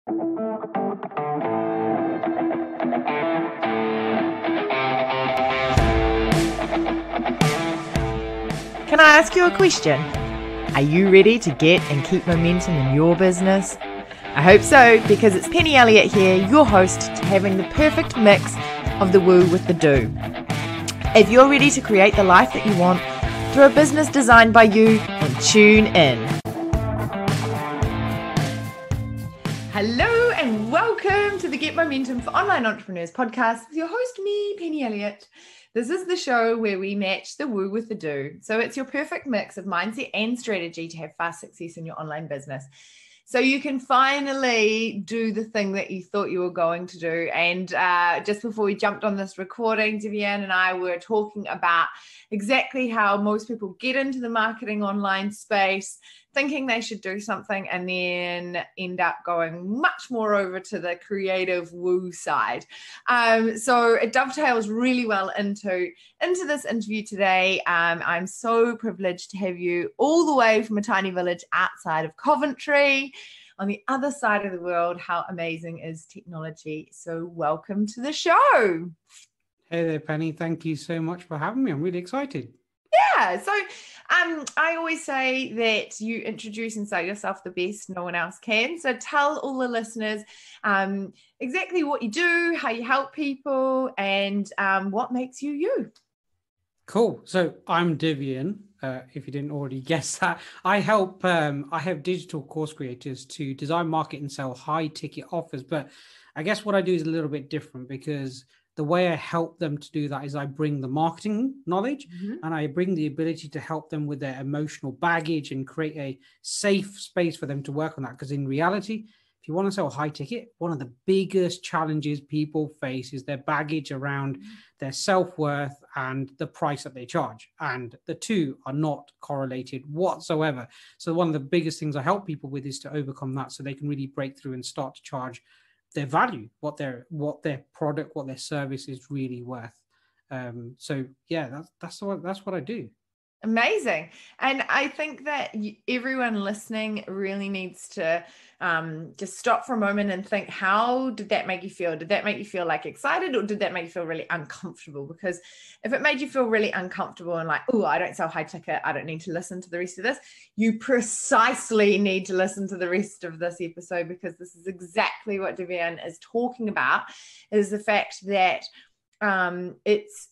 Can I ask you a question? Are you ready to get and keep momentum in your business? I hope so, because it's Penny Elliott here, your host to having the perfect mix of the woo with the do. If you're ready to create the life that you want through a business designed by you, then tune in. Hello and welcome to the Get Momentum for Online Entrepreneurs podcast with your host, me, Penny Elliott. This is the show where we match the woo with the do. So it's your perfect mix of mindset and strategy to have fast success in your online business. So you can finally do the thing that you thought you were going to do. And just before we jumped on this recording, Divian and I were talking about exactly how most people get into the marketing online space, thinking they should do something and then end up going much more over to the creative woo side. So it dovetails really well into this interview today. I'm so privileged to have you all the way from a tiny village outside of Coventry on the other side of the world. How amazing is technology? So welcome to the show. Hey there, Penny. Thank you so much for having me. I'm really excited. Yeah, so I always say that you introduce and sell yourself the best no one else can. So tell all the listeners exactly what you do, how you help people, and what makes you you. Cool. So I'm Divian. If you didn't already guess that, I have digital course creators to design, market, and sell high ticket offers. But I guess what I do is a little bit different, because the way I help them to do that is I bring the marketing knowledge and I bring the ability to help them with their emotional baggage and create a safe space for them to work on that. Because in reality, if you want to sell high ticket, one of the biggest challenges people face is their baggage around their self-worth and the price that they charge. And the two are not correlated whatsoever. So one of the biggest things I help people with is to overcome that so they can really break through and start to charge their value, what their product, what their service is really worth. So yeah, that's what I do. Amazing. And I think that everyone listening really needs to just stop for a moment and think, how did that make you feel? Did that make you feel like excited, or did that make you feel really uncomfortable? Because if it made you feel really uncomfortable and like, oh, I don't sell high ticket, I don't need to listen to the rest of this, you precisely need to listen to the rest of this episode, because this is exactly what Divian is talking about, is the fact that it's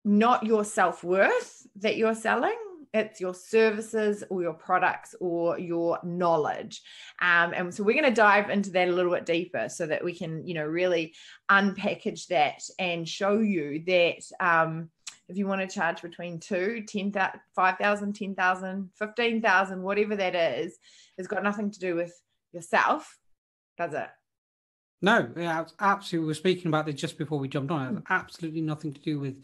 not your self-worth that you're selling, it's your services or your products or your knowledge. And so we're going to dive into that a little bit deeper so that we can, really unpackage that and show you that if you want to charge between 5,000, 10,000, 15,000, whatever that is, it's got nothing to do with yourself, does it? No, yeah, absolutely. We were speaking about this just before we jumped on. It has absolutely nothing to do with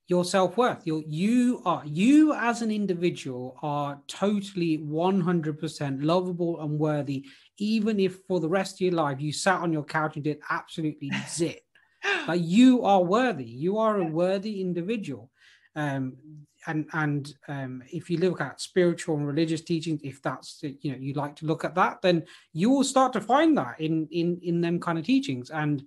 your self-worth. You as an individual are totally 100% lovable and worthy, even if for the rest of your life you sat on your couch and did absolutely zit. Like, you are worthy. You are a worthy individual. And if you look at spiritual and religious teachings, if that's, you like to look at that, then you will start to find that in them kind of teachings. And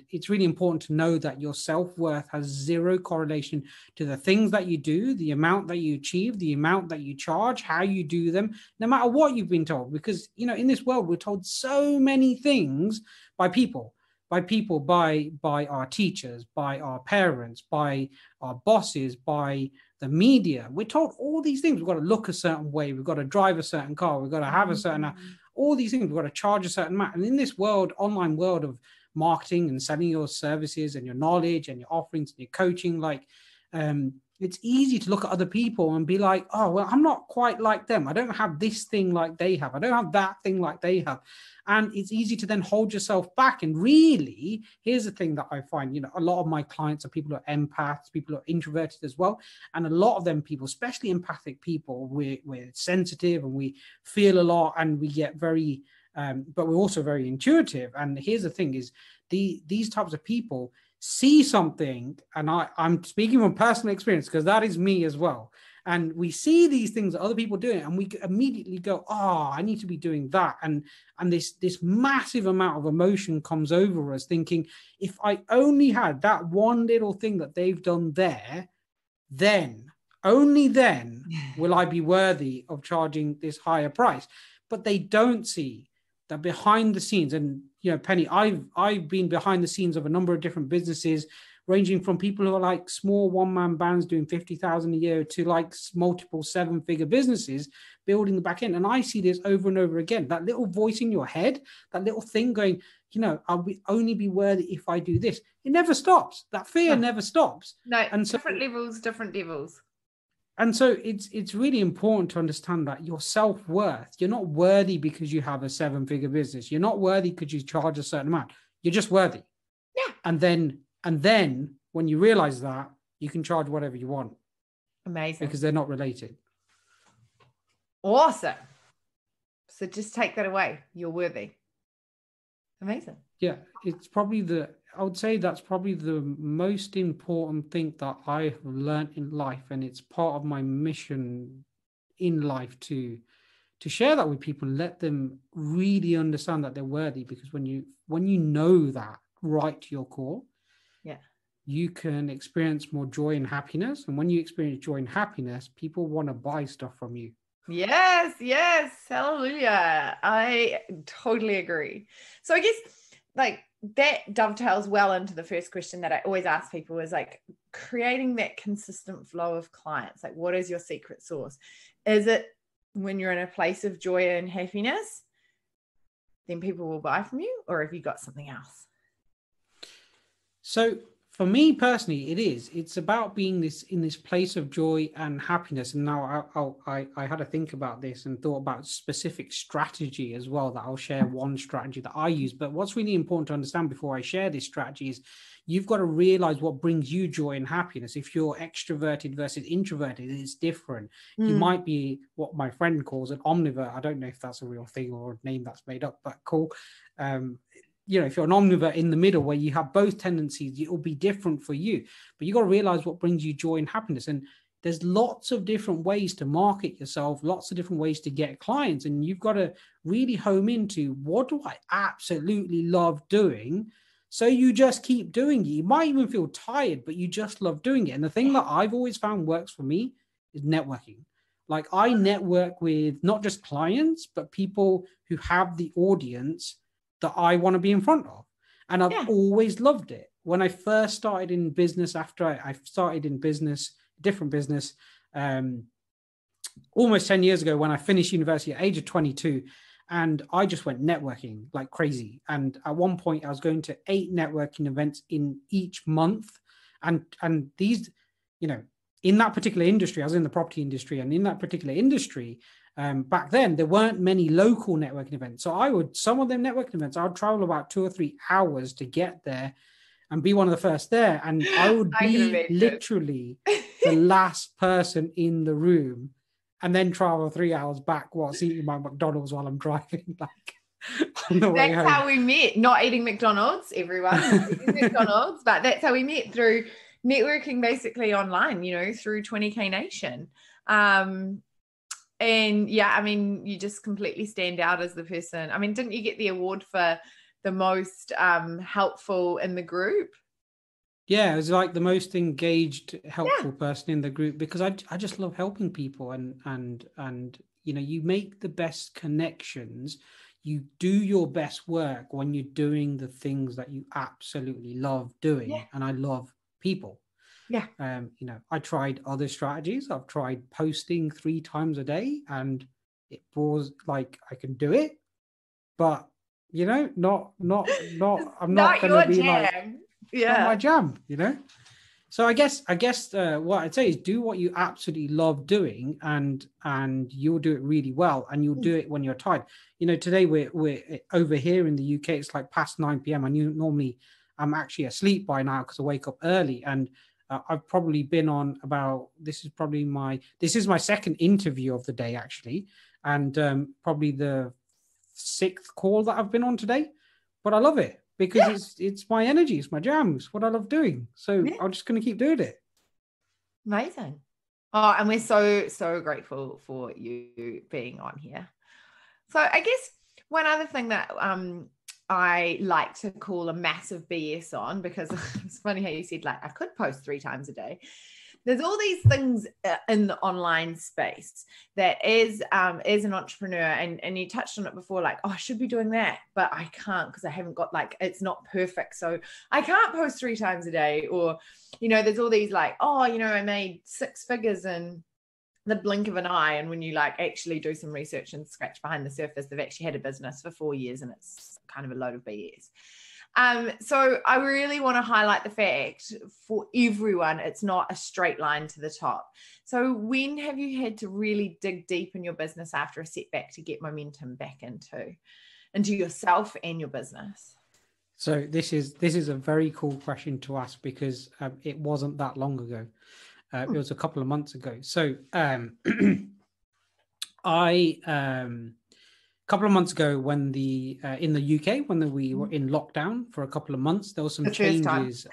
it's really important to know that your self-worth has zero correlation to the things that you do, the amount that you achieve, the amount that you charge, how you do them, no matter what you've been told. Because, in this world, we're told so many things by people, by our teachers, by our parents, by our bosses, by the media. We're told all these things. We've got to look a certain way. We've got to drive a certain car. We've got to have a certain, all these things. We've got to charge a certain amount. And in this world, online world of marketing and selling your services and your knowledge and your offerings and your coaching, it's easy to look at other people and be like, oh, well, I'm not quite like them. I don't have this thing like they have. I don't have that thing like they have. And it's easy to then hold yourself back. And really, here's the thing that I find, a lot of my clients are people who are empaths, people who are introverted as well. And a lot of them people, especially empathic people, we're sensitive and we feel a lot and we get very, but we're also very intuitive. And here's the thing is these types of people see something, and I'm speaking from personal experience because that is me as well. And we see these things that other people are doing, and we immediately go, oh, I need to be doing that. And this massive amount of emotion comes over us, thinking, if I only had that one little thing that they've done there, then, only then will I be worthy of charging this higher price. But they don't see that behind the scenes. And, you know, Penny, I've been behind the scenes of a number of different businesses, ranging from people who are like small one-man bands doing 50,000 a year to like multiple seven-figure businesses building the back end. And I see this over and over again. That little voice in your head, that little thing going, you know, I'll only be worthy if I do this. It never stops. That fear never stops. No, and so, different levels, different devils. And so it's really important to understand that your self-worth, you're not worthy because you have a seven-figure business. You're not worthy because you charge a certain amount. You're just worthy. Yeah. And then when you realize that, you can charge whatever you want. Amazing. Because they're not related. Awesome. So just take that away. You're worthy. Amazing. Yeah, it's probably I would say that's probably the most important thing that I have learned in life. And it's part of my mission in life to share that with people and let them really understand that they're worthy. Because when you know that right to your core, yeah, you can experience more joy and happiness. And when you experience joy and happiness, people want to buy stuff from you. Yes. Hallelujah. I totally agree. So I guess like that dovetails well into the first question that I always ask people is like creating that consistent flow of clients. Like, what is your secret sauce? Is it when you're in a place of joy and happiness, then people will buy from you? Or have you got something else? So for me personally, it's about being in this place of joy and happiness. And now I had to think about this and thought about specific strategy as well, that I'll share one strategy that I use. But what's really important to understand before I share this strategy is you've got to realize what brings you joy and happiness. If you're extroverted versus introverted, it's different. You might be what my friend calls an omnivore. I don't know if that's a real thing or a name that's made up, but cool. You know, if you're an omnivore in the middle where you have both tendencies, it will be different for you. But you got to realize what brings you joy and happiness. And there's lots of different ways to market yourself, lots of different ways to get clients. And you've got to really home into, what do I absolutely love doing? So you just keep doing it. You might even feel tired, but you just love doing it. And the thing that I've always found works for me is networking. Like, I network with not just clients, but people who have the audience that I want to be in front of. And I've always loved it. When I first started in business, after I started in business, different business, almost 10 years ago, when I finished university at the age of 22, and I just went networking like crazy. And at one point I was going to 8 networking events in each month. And these, you know, in that particular industry, I was in the property industry, and in that particular industry, back then, there weren't many local networking events. So some of them networking events, I would travel about 2 or 3 hours to get there and be one of the first there. And I would be literally the last person in the room, and then travel 3 hours back whilst eating my McDonald's while I'm driving back on the way home. That's how we met, not eating McDonald's, everyone. Eating McDonald's, but that's how we met, through networking basically online, you know, through 20K Nation. And yeah, I mean, you just completely stand out as the person. I mean, didn't you get the award for the most helpful in the group? Yeah, it was like the most engaged, helpful person in the group, because I just love helping people, and you know, you make the best connections. You do your best work when you're doing the things that you absolutely love doing, and I love people. Yeah. You know, I tried other strategies. I've tried posting 3 times a day, and it was like, I can do it, but you know, not I'm not going to be jam. Like, not my jam, you know. So I guess what I'd say is, do what you absolutely love doing, and you'll do it really well, and you'll do it when you're tired. You know, today we're over here in the UK. It's like past 9 p.m. and normally I'm actually asleep by now because I wake up early, and I've probably been on about, this is my second interview of the day, actually, and probably the 6th call that I've been on today. But I love it because it's my energy, it's my jam, it's what I love doing. So I'm just going to keep doing it. Amazing. Oh, and we're so grateful for you being on here. So I guess one other thing that I like to call a massive BS on, because it's funny how you said, like, I could post 3 times a day. There's all these things in the online space that as an entrepreneur, and you touched on it before, like, oh, I should be doing that, but I can't because I haven't got, like, it's not perfect. So I can't post 3 times a day. Or, there's all these like, oh, I made 6 figures in the blink of an eye. And when you like actually do some research and scratch behind the surface, they've actually had a business for 4 years and it's kind of a load of BS. So I really want to highlight the fact for everyone, it's not a straight line to the top. So when have you had to really dig deep in your business after a setback to get momentum back into yourself and your business? So this is a very cool question to ask, because it wasn't that long ago. It was a couple of months ago. So a couple of months ago, when in the UK, when we were in lockdown for a couple of months, there was some changes.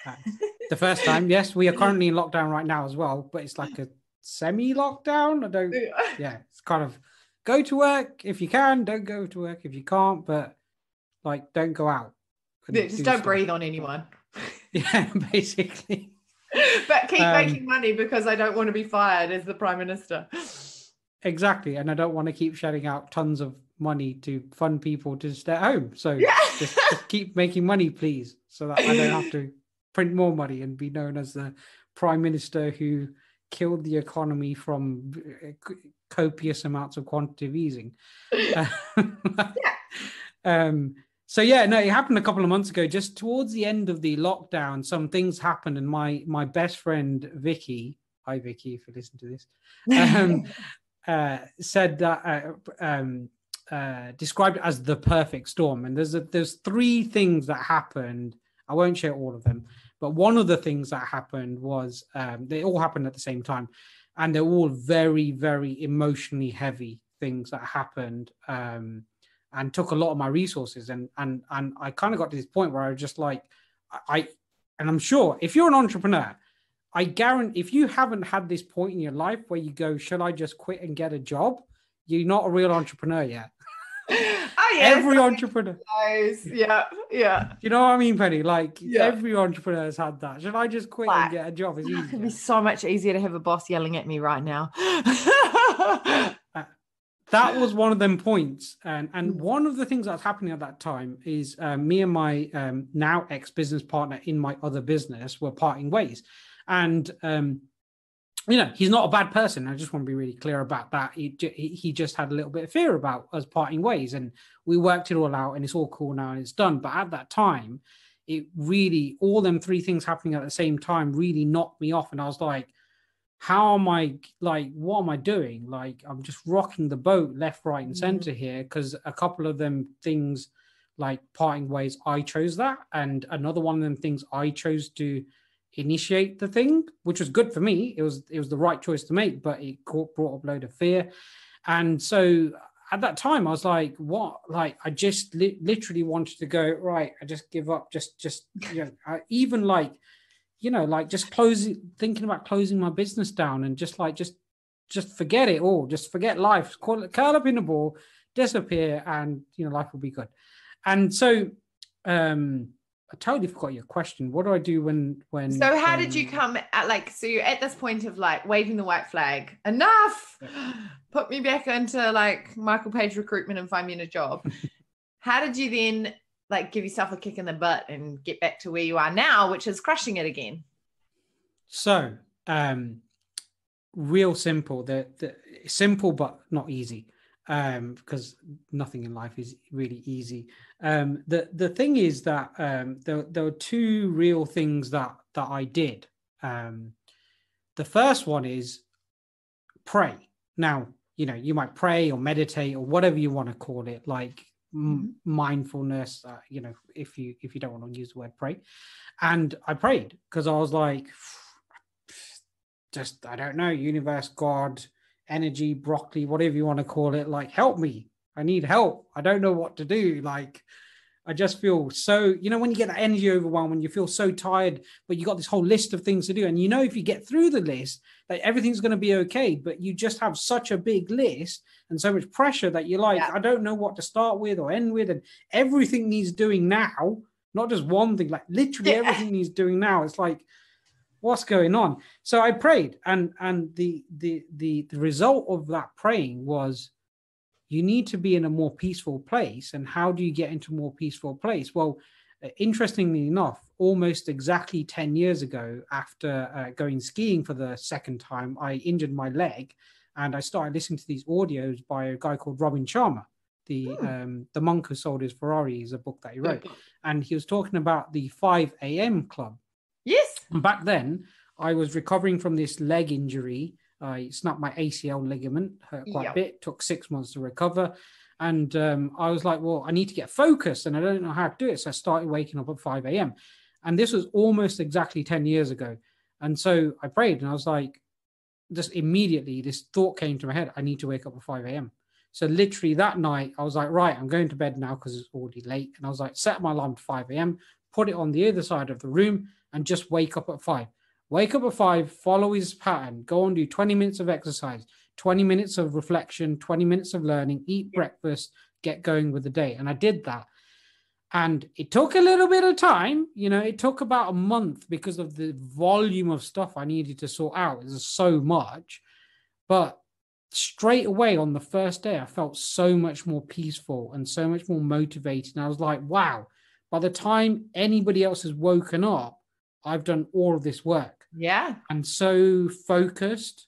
The first time, yes, we are currently in lockdown right now as well, but it's like a semi-lockdown. It's kind of go to work if you can, don't go to work if you can't, but like don't go out. Just don't breathe on anyone. Yeah, basically. But keep making money because I don't want to be fired as the Prime Minister. Exactly. And I don't want to keep shelling out tons of money to fund people to stay at home. So just keep making money, please, so that I don't have to print more money and be known as the Prime Minister who killed the economy from copious amounts of quantitative easing. So yeah, no, it happened a couple of months ago. Just towards the end of the lockdown, some things happened, and my best friend Vicky, hi Vicky, if you listen to this, said that described it as the perfect storm. And there's 3 things that happened. I won't share all of them, but one of the things that happened was they all happened at the same time, and they're all very, very emotionally heavy things that happened. And took a lot of my resources, and I kind of got to this point where I was just like, and I'm sure if you're an entrepreneur, I guarantee if you haven't had this point in your life where you go, should I just quit and get a job? You're not a real entrepreneur yet. Oh yeah, every entrepreneur. Yeah. You know what I mean, Penny? Like every entrepreneur has had that. Should I just quit and get a job? It's easier. It'd be so much easier to have a boss yelling at me right now. That was one of them points. And one of the things that's happening at that time is me and my now ex-business partner in my other business were parting ways. And, he's not a bad person. I just want to be really clear about that. He just had a little bit of fear about us parting ways. And we worked it all out, and it's all cool now and it's done. But at that time, it really, all them 3 things happening at the same time really knocked me off. And I was like, how am I, like, what am I doing? Like, I'm just rocking the boat left, right, and center here, because a couple of them things, like parting ways, I chose that. And another one of them things, I chose to initiate the thing, which was good for me. It was the right choice to make, but it brought up a load of fear. And so at that time, I was like, what? Like, I just literally wanted to go, right, I just give up, even like, like just thinking about closing my business down and just forget it all, just forget life, curl up in a ball, disappear, and life will be good. And so I totally forgot your question. What do I do when so how did you come at, so you're at this point of like waving the white flag, enough, put me back into like Michael Page recruitment and find me a job. How did you then like give yourself a kick in the butt and get back to where you are now, which is crushing it again? So real simple, the simple but not easy, because nothing in life is really easy. The thing is that there were 2 real things that I did. The first one is pray. Now, you might pray or meditate or whatever you want to call it, like mindfulness, if you don't want to use the word pray. And I prayed because I was like, just, I don't know, universe, God, energy, broccoli, whatever you want to call it, like, help me. I need help. I don't know what to do. Like, I just feel so, when you get that energy overwhelm, when you feel so tired, but you got this whole list of things to do. And if you get through the list, that everything's going to be okay. But you just have such a big list and so much pressure that you're like, I don't know what to start with or end with. And everything needs doing now, not just one thing, like literally everything needs doing now. It's like, what's going on? So I prayed, and the result of that praying was, you need to be in a more peaceful place. And how do you get into a more peaceful place? Well, interestingly enough, almost exactly 10 years ago, after going skiing for the second time, I injured my leg, and I started listening to these audios by a guy called Robin Sharma, the monk who sold his Ferrari, is a book that he wrote. And he was talking about the 5 a.m. club. Yes. And back then, I was recovering from this leg injury. I snapped my ACL ligament, hurt quite a bit, took 6 months to recover. And I was like, well, I need to get focused, and I don't know how to do it. So I started waking up at 5 a.m. And this was almost exactly 10 years ago. And so I prayed, and I was like, just immediately, this thought came to my head, I need to wake up at 5 a.m. So literally that night, I was like, right, I'm going to bed now because it's already late. And I was like, set my alarm to 5 a.m., put it on the other side of the room, and just wake up at 5. Wake up at 5, follow his pattern, go and do 20 minutes of exercise, 20 minutes of reflection, 20 minutes of learning, eat breakfast, get going with the day. And I did that. And it took a little bit of time. It took about a month because of the volume of stuff I needed to sort out. It was so much. But straight away on the first day, I felt so much more peaceful and so much more motivated. And I was like, wow, by the time anybody else has woken up, I've done all of this work. Yeah. And so focused,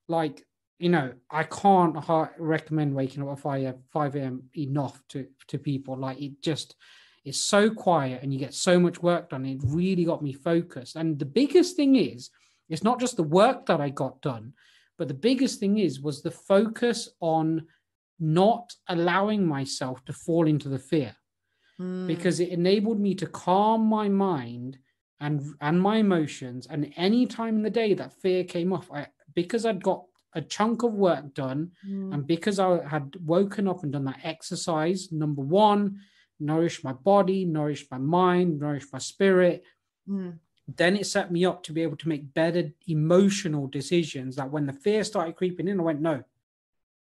like, I can't recommend waking up at 5 a.m. enough to people. Like, it's so quiet and you get so much work done. It really got me focused. And the biggest thing is, it's not just the work that I got done, but the biggest thing was the focus on not allowing myself to fall into the fear, because it enabled me to calm my mind and my emotions. And any time in the day that fear came off, because I'd got a chunk of work done, and because I had woken up and done that exercise, number one, nourished my body, nourished my mind, nourished my spirit, then it set me up to be able to make better emotional decisions. That when the fear started creeping in, I went, no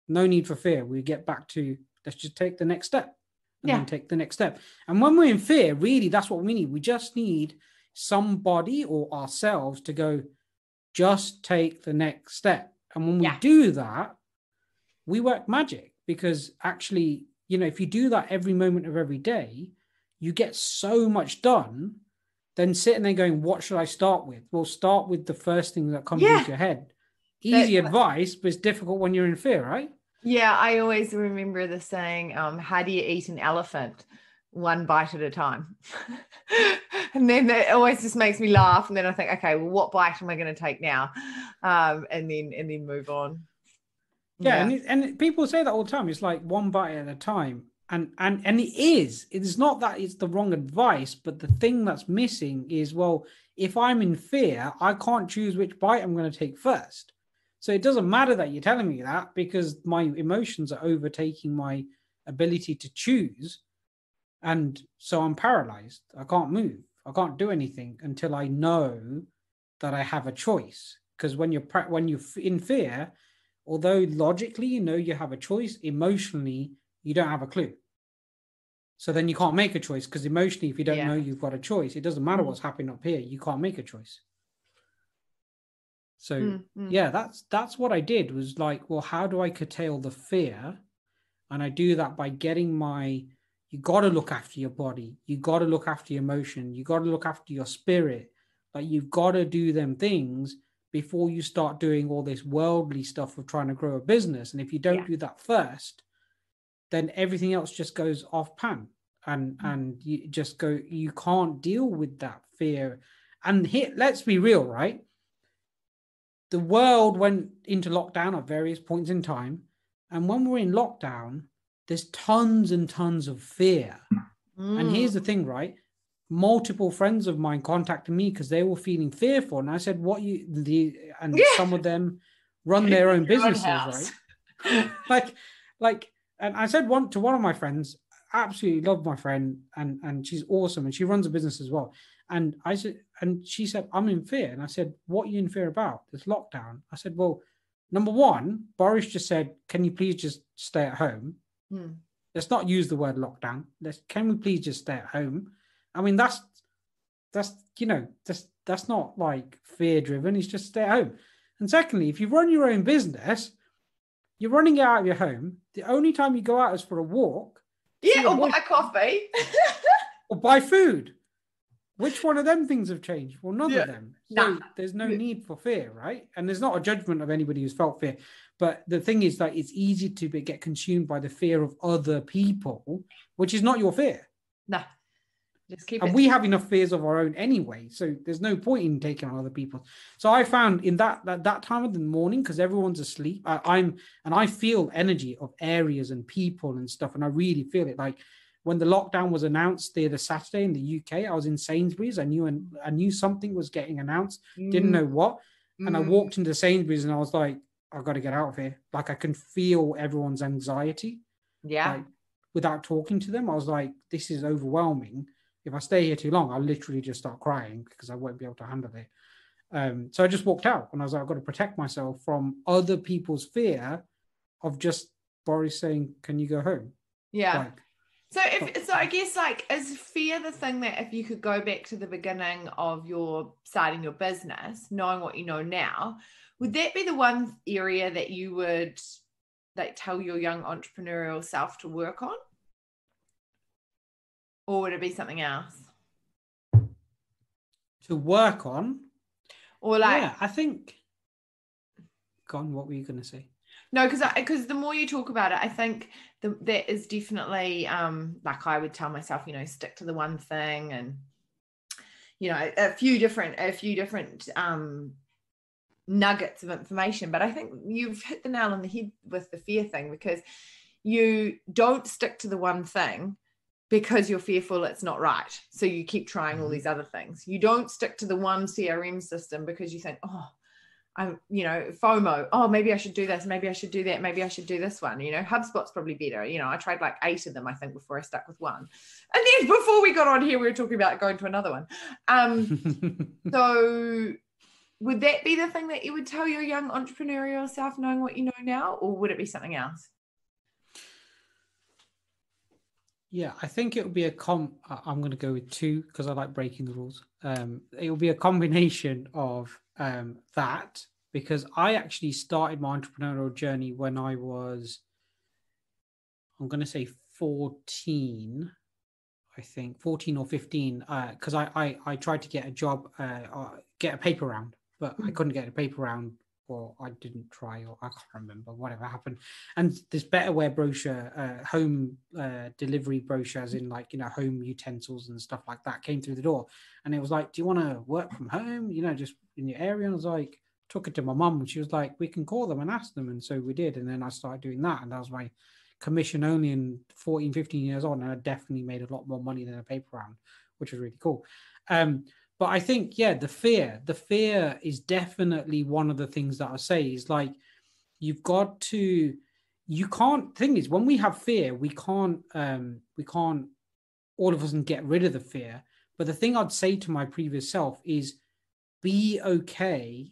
need for fear. We get back to, let's just take the next step, and then take the next step. And when we're in fear, really, that's what we need. We just need somebody or ourselves to go, just take the next step. And when we do that, we work magic, because actually, if you do that every moment of every day, you get so much done. Then sitting there going, what should I start with? Well, start with the first thing that comes into your head. Easy advice, but it's difficult when you're in fear, right? Yeah, I always remember the saying, how do you eat an elephant? One bite at a time. And then it always just makes me laugh. And then I think, okay, well, what bite am I going to take now? And then move on. Yeah. And people say that all the time. It's like one bite at a time. And it's not that it's the wrong advice, but the thing that's missing is, well, if I'm in fear, I can't choose which bite I'm going to take first. So it doesn't matter that you're telling me that, because my emotions are overtaking my ability to choose. And so I'm paralyzed. I can't move. I can't do anything until I know that I have a choice. Because when you're in fear, although logically you have a choice, emotionally you don't have a clue. So then you can't make a choice, because emotionally, if you don't know you've got a choice, it doesn't matter what's happening up here. You can't make a choice. So that's what I did, was like, well, how do I curtail the fear? And I do that by getting you got to look after your body. You got to look after your emotion. You got to look after your spirit. Like, you've got to do them things before you start doing all this worldly stuff of trying to grow a business. And if you don't do that first, then everything else just goes off pan, and you just go, you can't deal with that fear. And here, let's be real, right? The world went into lockdown at various points in time. And when we're in lockdown, there's tons and tons of fear. And here's the thing, right? Multiple friends of mine contacted me because they were feeling fearful. And I said, some of them run their own businesses, right? like, and I said to one of my friends, absolutely love my friend, and she's awesome, and she runs a business as well. And I said, and she said, I'm in fear. And I said, what are you in fear about? This lockdown. I said, well, number one, Boris just said, can you please just stay at home? Let's not use the word lockdown. Can we please just stay at home? I mean, that's that's not like fear driven. It's just stay at home. And secondly, if you run your own business, you're running it out of your home. The only time you go out is for a walk. Yeah, or buy coffee. Or buy food. Which one of them things have changed? Well, none of them. So there's no need for fear, right? And there's not a judgment of anybody who's felt fear. But the thing is that it's easy to get consumed by the fear of other people, which is not your fear. No. Just keep and we have enough fears of our own anyway. So there's no point in taking on other people's. So I found in that time of the morning, because everyone's asleep, I feel energy of areas and people and stuff. And I really feel it. Like when the lockdown was announced the Saturday in the UK, I was in Sainsbury's. I knew something was getting announced. Didn't know what. And I walked into Sainsbury's and I was like, I've got to get out of here. Like I can feel everyone's anxiety. Yeah. Like, without talking to them, I was like, this is overwhelming. If I stay here too long, I'll literally just start crying because I won't be able to handle it. So I just walked out and I was like, I've got to protect myself from other people's fear of just Boris saying, can you go home? Yeah. Like, so I guess like, is fear the thing that if you could go back to the beginning of your starting your business, knowing what you know now, would that be the one area that you would like tell your young entrepreneurial self to work on? Or would it be something else? To work on? Or like... Yeah, I think... Go on, what were you going to say? No, because the more you talk about it, I think that is definitely, like I would tell myself, stick to the one thing and, a few different nuggets of information. But I think you've hit the nail on the head with the fear thing, because you don't stick to the one thing because you're fearful it's not right. So you keep trying all these other things. You don't stick to the one CRM system because you think, oh, I'm, FOMO. Oh, maybe I should do this. Maybe I should do that. Maybe I should do this one. HubSpot's probably better. I tried like 8 of them, I think, before I stuck with one. And then before we got on here, we were talking about going to another one. So would that be the thing that you would tell your young entrepreneurial self, knowing what you know now, or would it be something else? Yeah, I think it would be I'm going to go with 2 because I like breaking the rules. It will be a combination of that, because I actually started my entrepreneurial journey when I was, I'm going to say 14, I think 14 or 15, because I tried to get a job, get a paper round, but I couldn't get a paper round, or I didn't try, or I can't remember, whatever happened. And this Betterware brochure, home delivery brochures in like, home utensils and stuff like that came through the door. And it was like, do you want to work from home, just in your area? And I was like, took it to my mum and she was like, we can call them and ask them. And so we did. And then I started doing that. And that was my commission only in 14, 15 years on. And I definitely made a lot more money than a paper round, which was really cool. But I think, yeah, the fear is definitely one of the things that I say is like, thing is, when we have fear, we can't all of us can get rid of the fear. But the thing I'd say to my previous self is be okay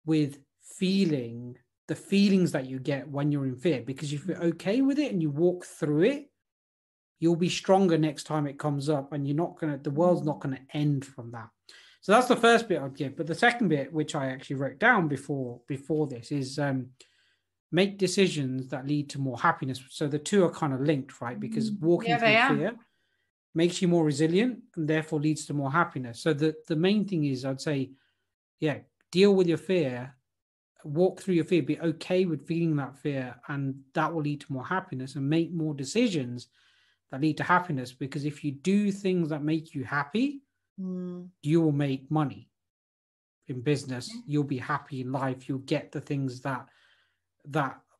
with feeling the feelings that you get when you're in fear, because if you're okay with it and you walk through it, you'll be stronger next time it comes up, and the world's not going to end from that. So that's the first bit I'd give. But the second bit, which I actually wrote down before this, is make decisions that lead to more happiness. So the two are kind of linked, right? Because walking through fear makes you more resilient and therefore leads to more happiness. So the main thing is, I'd say, deal with your fear, walk through your fear, be okay with feeling that fear, and that will lead to more happiness, and make more decisions that lead to happiness. Because if you do things that make you happy, you will make money in business. You'll be happy in life. You'll get the things that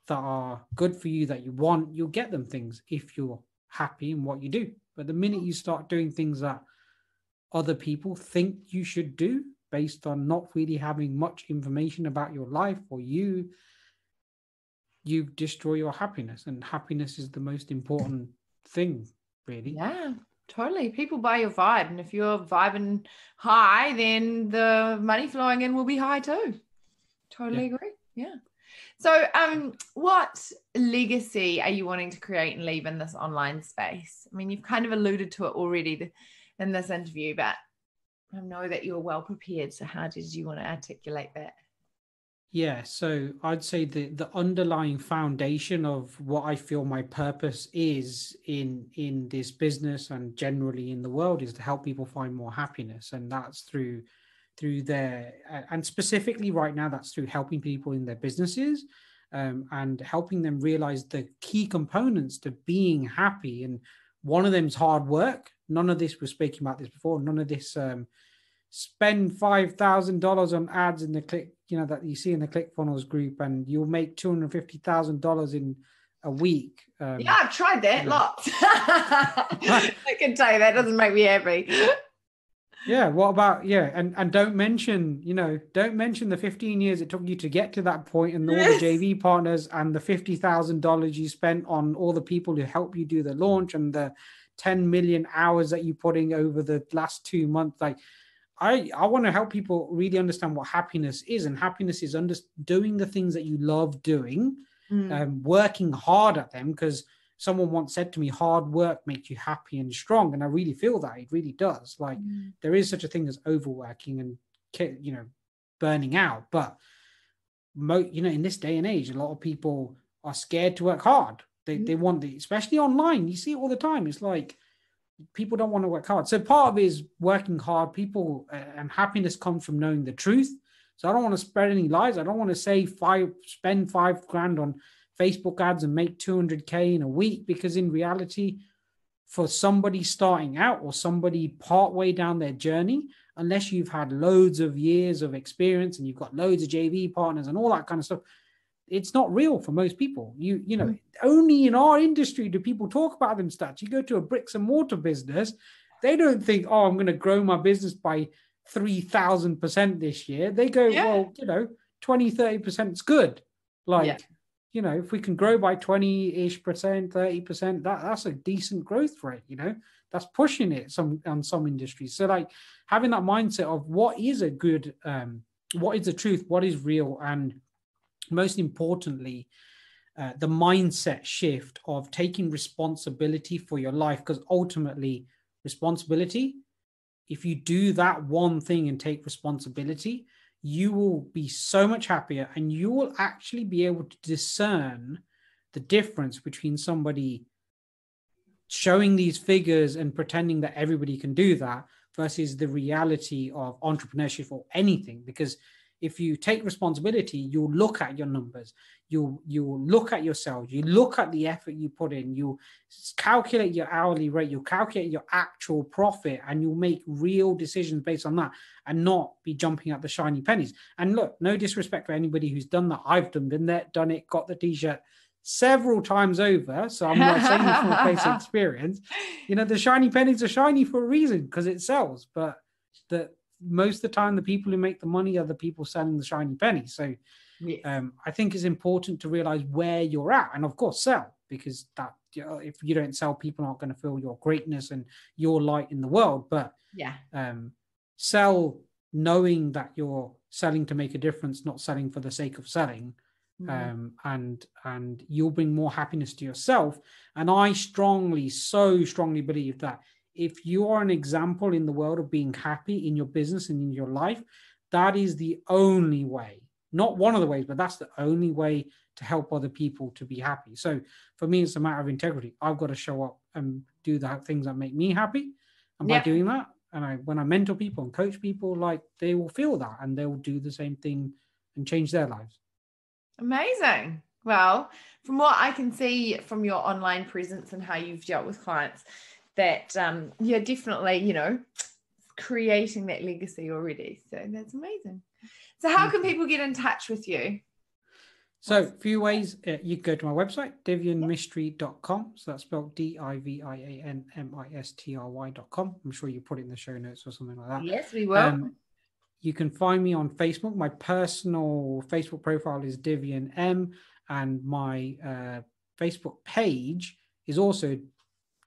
are good for you, that you want. You'll get them things if you're happy in what you do. But the minute you start doing things that other people think you should do based on not really having much information about your life or you destroy your happiness. And happiness is the most important thing, really. Yeah, totally. People buy your vibe. And if you're vibing high, then the money flowing in will be high too. Totally agree. Yeah. So what legacy are you wanting to create and leave in this online space? I mean, you've kind of alluded to it already in this interview, but I know that you're well prepared. So how did you want to articulate that? Yeah, so I'd say the underlying foundation of what I feel my purpose is in this business and generally in the world is to help people find more happiness, and that's through their and specifically right now that's through helping people in their businesses, and helping them realize the key components to being happy. And one of them is hard work. None of this, we're speaking about this before, none of this spend $5,000 on ads in the click, that you see in the ClickFunnels group, and you'll make $250,000 in a week. Yeah, I've tried that lots. I can tell you that doesn't make me happy. Yeah, what about and don't mention the 15 years it took you to get to that point, and all the JV partners, and the $50,000 you spent on all the people who help you do the launch, and the 10 million hours that you put in over the last 2 months. Like, I want to help people really understand what happiness is, and happiness is doing the things that you love doing, working hard at them, because someone once said to me, hard work makes you happy and strong. And I really feel that it really does. Like, there is such a thing as overworking and, burning out. But, in this day and age, a lot of people are scared to work hard. They want especially online. You see it all the time. It's like, people don't want to work hard. So part of it is working hard. People and happiness comes from knowing the truth. So I don't want to spread any lies. I don't want to say spend $5,000 on Facebook ads and make 200K in a week, because in reality, for somebody starting out or somebody partway down their journey, unless you've had loads of years of experience and you've got loads of JV partners and all that kind of stuff, it's not real for most people. Only in our industry do people talk about them stats. You go to a bricks and mortar business, they don't think, oh, I'm going to grow my business by 3,000% this year. They go, well, 20, 30% is good. If we can grow by 20-ish%, 30%, that's a decent growth rate, that's pushing it on some industries. So like having that mindset of what is a good, what is the truth, what is real, and most importantly, the mindset shift of taking responsibility for your life, because ultimately responsibility, if you do that one thing and take responsibility, you will be so much happier, and you will actually be able to discern the difference between somebody showing these figures and pretending that everybody can do that versus the reality of entrepreneurship or anything. Because if you take responsibility, you'll look at your numbers, you'll look at yourself, you look at the effort you put in, you calculate your hourly rate, you'll calculate your actual profit, and you'll make real decisions based on that, and not be jumping at the shiny pennies. And look, no disrespect for anybody who's done that. I've been there, done it, got the t-shirt several times over. So I'm not saying this from a place of experience. The shiny pennies are shiny for a reason, because it sells. But most of the time, the people who make the money are the people selling the shiny pennies. So I think it's important to realize where you're at, and of course sell, because that if you don't sell, people aren't going to feel your greatness and your light in the world. But sell knowing that you're selling to make a difference, not selling for the sake of selling. And you'll bring more happiness to yourself. And I so strongly believe that if you are an example in the world of being happy in your business and in your life, that is the only way, not one of the ways, but that's the only way to help other people to be happy. So for me, it's a matter of integrity. I've got to show up and do the things that make me happy. And by doing that, and when I mentor people and coach people, like, they will feel that, and they will do the same thing and change their lives. Amazing. Well, from what I can see from your online presence and how you've dealt with clients, that you're definitely, creating that legacy already. So that's amazing. So how can people get in touch with you? So a few ways. You can go to my website, divianmistry.com. So that's spelled DIVIANMISTRY.com. I'm sure you put it in the show notes or something like that. Yes, we will. You can find me on Facebook. My personal Facebook profile is Divian M, and my Facebook page is also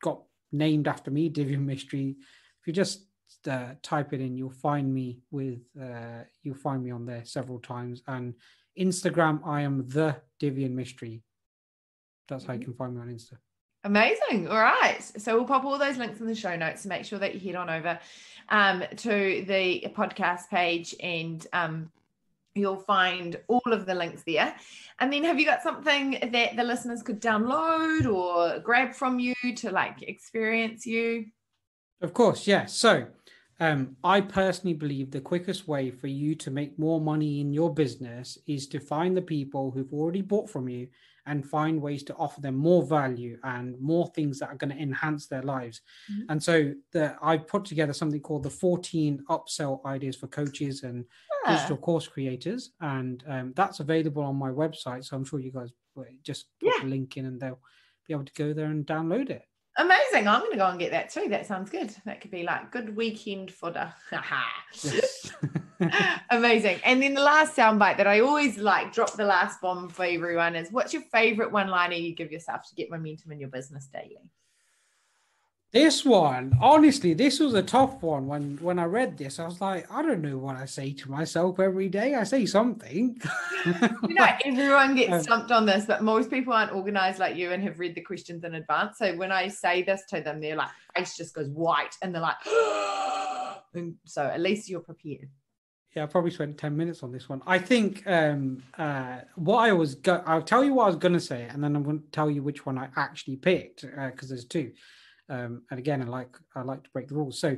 got named after me, Divian Mistry. If you just type it in, you'll find me on there several times. And Instagram, I am the Divian Mistry. That's how you can find me on Insta. Amazing. All right. So we'll pop all those links in the show notes to make sure that you head on over to the podcast page, and you'll find all of the links there. And then have you got something that the listeners could download or grab from you to like experience you? Of course, yeah. So I personally believe the quickest way for you to make more money in your business is to find the people who've already bought from you and find ways to offer them more value and more things that are going to enhance their lives. Mm-hmm. And so I put together something called the 14 upsell ideas for coaches and digital course creators. And that's available on my website. So I'm sure you guys will just put the link in and they'll be able to go there and download it. Amazing. I'm going to go and get that too. That sounds good. That could be like good weekend fodder. Yes. Amazing. And then the last soundbite that I always like, drop the last bomb for everyone, is what's your favorite one-liner you give yourself to get momentum in your business daily? This one, honestly, this was a tough one. When I read this, I was like, I don't know what I say to myself every day. I say something. Everyone gets stumped on this, but most people aren't organized like you and have read the questions in advance. So when I say this to them, they're like, face just goes white and they're like, and so at least you're prepared. Yeah, I probably spent 10 minutes on this one. I think I'll tell you what I was going to say, and then I'm going to tell you which one I actually picked, because there's two. And again, I like to break the rules. So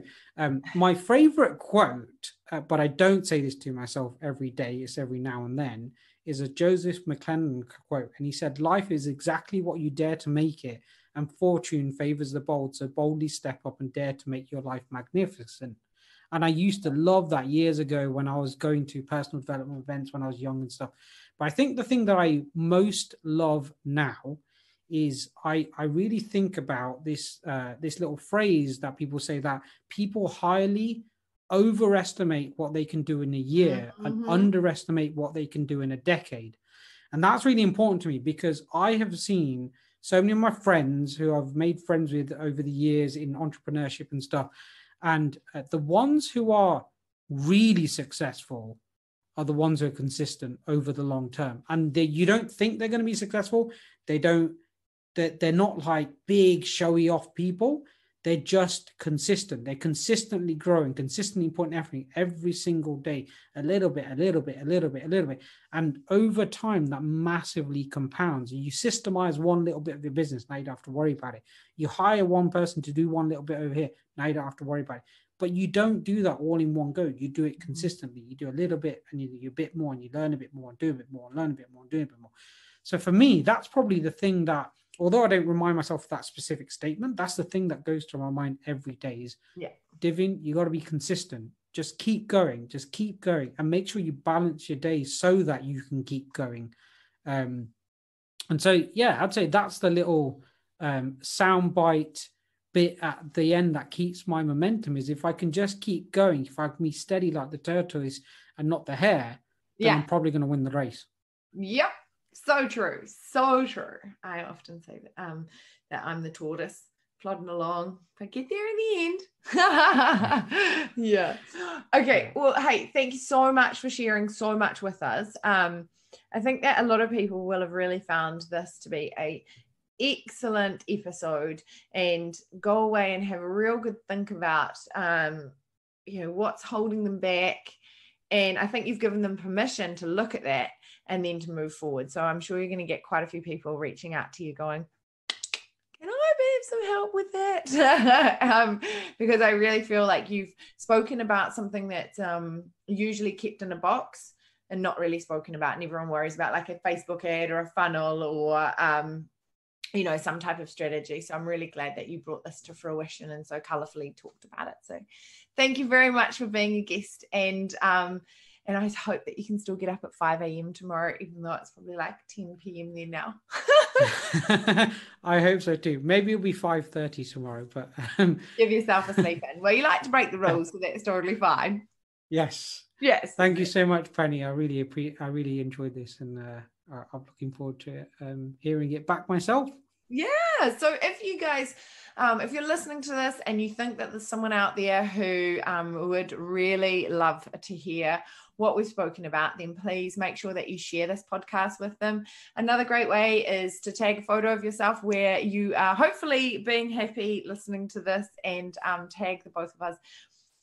my favorite quote, but I don't say this to myself every day, it's every now and then, is a Joseph McClellan quote. And he said, life is exactly what you dare to make it, and fortune favors the bold. So boldly step up and dare to make your life magnificent. And I used to love that years ago when I was going to personal development events when I was young and stuff. But I think the thing that I most love now is I really think about this little phrase that people say, that people highly overestimate what they can do in a year and underestimate what they can do in a decade. And that's really important to me, because I have seen so many of my friends who I've made friends with over the years in entrepreneurship and stuff. And the ones who are really successful are the ones who are consistent over the long term. And you don't think they're going to be successful. They're not like big showy off people. They're just consistent. They're consistently growing, consistently putting effort every single day, a little bit. And over time, that massively compounds. You systemize one little bit of your business, now you don't have to worry about it. You hire one person to do one little bit over here, now you don't have to worry about it. But you don't do that all in one go. You do it consistently. You do a little bit and you do a bit more, and you learn a bit more and do a bit more and learn a bit more and do a bit more. So for me, that's probably the thing that, although I don't remind myself of that specific statement, that's the thing that goes to my mind every day is, Divian, you got to be consistent. Just keep going, and make sure you balance your days so that you can keep going. And so, yeah, I'd say that's the little soundbite bit at the end that keeps my momentum, is if I can just keep going, if I can be steady like the tortoise and not the hare, then I'm probably going to win the race. Yep. So true. So true. I often say that I'm the tortoise plodding along. If I get there in the end. Yeah. Okay. Well, hey, thank you so much for sharing so much with us. I think that a lot of people will have really found this to be a excellent episode, and go away and have a real good think about, what's holding them back. And I think you've given them permission to look at that and then to move forward. So I'm sure you're going to get quite a few people reaching out to you going, can I have some help with that? Because I really feel like you've spoken about something that's usually kept in a box and not really spoken about. And everyone worries about like a Facebook ad or a funnel or, some type of strategy. So I'm really glad that you brought this to fruition and so colorfully talked about it. So thank you very much for being a guest. And I hope that you can still get up at 5 a.m. tomorrow, even though it's probably like 10 p.m. there now. I hope so too. Maybe it'll be 5:30 tomorrow, but give yourself a sleep in. Well, you like to break the rules, so that's totally fine. Yes. Thank you so much, Penny. I really enjoyed this, and I'm looking forward to hearing it back myself. Yeah. So if you guys If you're listening to this and you think that there's someone out there who would really love to hear what we've spoken about, then please make sure that you share this podcast with them. Another great way is to take a photo of yourself where you are hopefully being happy listening to this, and tag the both of us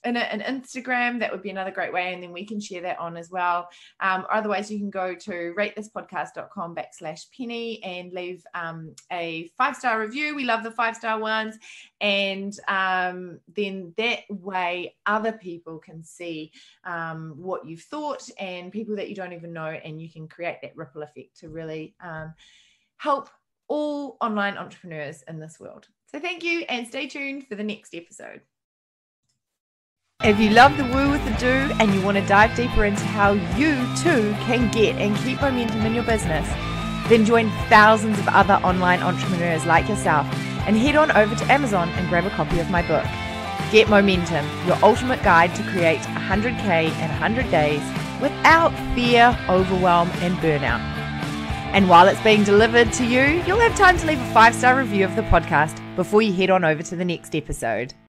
in an Instagram. That would be another great way, and then we can share that on as well. Otherwise, you can go to ratethispodcast.com/penny and leave a 5-star review. We love the 5-star ones. And then that way other people can see what you've thought, and people that you don't even know, and you can create that ripple effect to really help all online entrepreneurs in this world. So thank you, and stay tuned for the next episode. If you love the woo with the do and you want to dive deeper into how you too can get and keep momentum in your business, then join thousands of other online entrepreneurs like yourself and head on over to Amazon and grab a copy of my book, Get Momentum, your ultimate guide to create 100K in 100 days without fear, overwhelm, and burnout. And while it's being delivered to you, you'll have time to leave a 5-star review of the podcast before you head on over to the next episode.